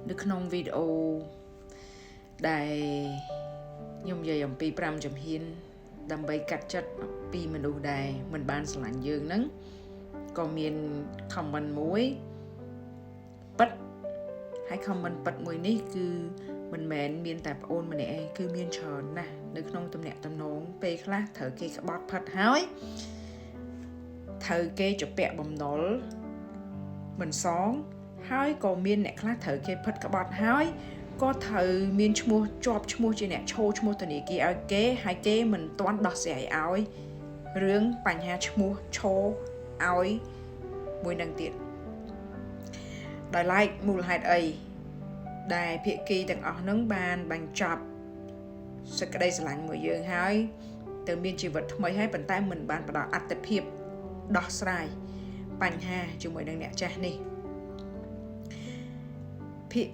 នៅក្នុងវីដេអូដែលខ្ញុំនិយាយអំពី5ជំហានដើម្បីកាត់ចិត្តពីមនុស្សដែលមិនបានស្រឡាញ់យើងហ្នឹងក៏មាន comment មួយប៉ិតហើយ comment ប៉ិតមួយនេះគឺមិនមែនមានតែប្អូនម្នាក់ឯងគឺមានច្រើនណាស់នៅក្នុងទំនាក់ទំនងពេលខ្លះត្រូវគេក្បត់ផិតហើយត្រូវគេជពាក់បំណុលមិនសងហើយក៏មានអ្នកខ្លះត្រូវគេផិតក្បត់ហើយក៏ត្រូវមានឈ្មោះជាប់ឈ្មោះជាអ្នកឈោឈ្មោះធនាគារឲ្យគេហើយគេមិនទាន់ដោះស្រាយឲ្យរឿងបញ្ហាឈ្មោះឈោឲ្យមួយនឹងទៀតដោយឡែកមូលហេតុអីដែលភាគីទាំងអស់ហ្នឹងបានបញ្ចប់សេចក្តីស្រឡាញ់មួយយើងហើយទៅមានជីវិតថ្មីហើយប៉ុន្តែមិនបានផ្ដល់អត្ថភាពដោះស្រាយបញ្ហាជាមួយនឹងអ្នកចាស់នេះភាគ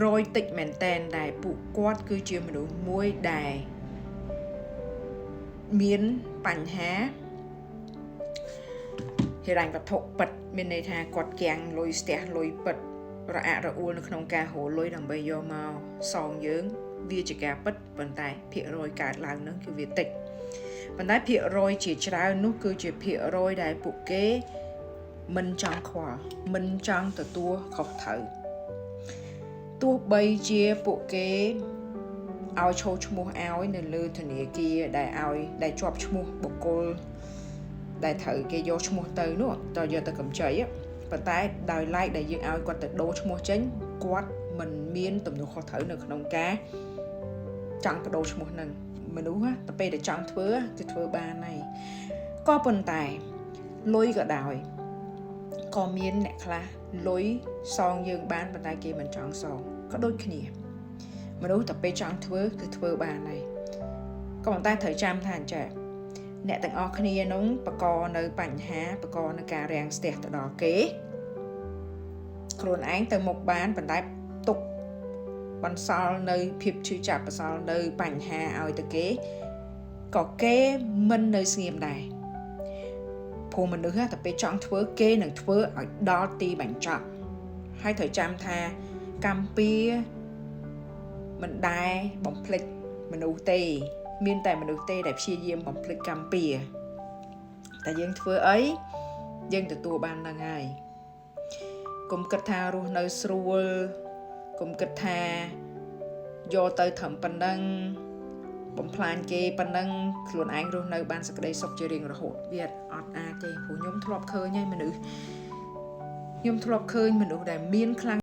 រយតិចមែនតែនដែលពួកគាត់គឺជាមនុស្សមួយដែលមានបញ្ហាហិរញ្ញវត្ថុពិតមានន័យថាគាត់គាំងលុយស្ទះលុយពិតរអាក់រអួលនៅក្នុងការហៅលុយដើម្បីយកមកសងយើងវាជាការពិតប៉ុន្តែភាគរយកើតឡើងនឹងគឺវាតិចប៉ុន្តែភាគរយជាច្រើននោះគឺជាភាគរយដែលពួកគេមិនចង់ខ្វល់មិនចង់ទទួលខុសត្រូវទោះបីជាពួកគេឲ្យឈោឈ្មោះឲ្យនៅលើធនាគារដែលជាប់ឈ្មោះបុគ្គលដែលត្រូវគេយកឈ្មោះទៅនោះតើយកទៅកម្ចីប៉ុន្តែដោយឡែកដែលយើងឲ្យគាត់ទៅដូរឈ្មោះចេញគាត់មិនមានទំនួលខុសត្រូវនៅក្នុងការចង់ទៅដូរឈ្មោះហ្នឹងមនុស្សទៅពេលដែលចង់ធ្វើគឺធ្វើបានហើយក៏ប៉ុន្តែលុយក៏ដោយក៏មានអ្នកខ្លះលុយសងយើងបានប៉ុន្តែគេមិនចង់សងក៏ដូចគ្នាមនុស្សតែពេលចង់ធ្វើគឺធ្វើបានហើយក៏ប៉ុន្តែត្រូវចាំថាអញ្ចឹងអ្នកទាំងអស់គ្នានោះបង្កនៅបញ្ហាបង្កនៅការរាំងស្ទះទៅដល់គេខ្លួនឯងទៅមុខបានប៉ុន្តែទុកបន្សល់នៅភាពឈឺចាប់បន្សល់នៅបញ្ហាឲ្យទៅគេក៏គេមិននៅស្ងៀមដែរព្រោះមនុស្សតែពេលចង់ធ្វើគេនឹងធ្វើឲ្យដល់ទីបញ្ចប់ហើយត្រូវចាំថាកម្ពុជាមិនដែលបំភ្លេចមនុស្សទេមានតែមនុស្សទេដែលព្យាយាមបំភ្លេចកម្ពុជាតែយើងធ្វើអីយើងទទួលបាននឹងហើយកុំគិតថារស់នៅស្រួលកុំគិតថាយកទៅត្រឹមប៉ុណ្ណឹងបំផ្លាញគេប៉ុណ្ណឹងខ្លួនឯងរស់នៅបានសេចក្តីសុខជារៀងរហូតវាអត់អាចទេព្រោះខ្ញុំធ្លាប់ឃើញហើយមនុស្សដែលមានខ្លាំង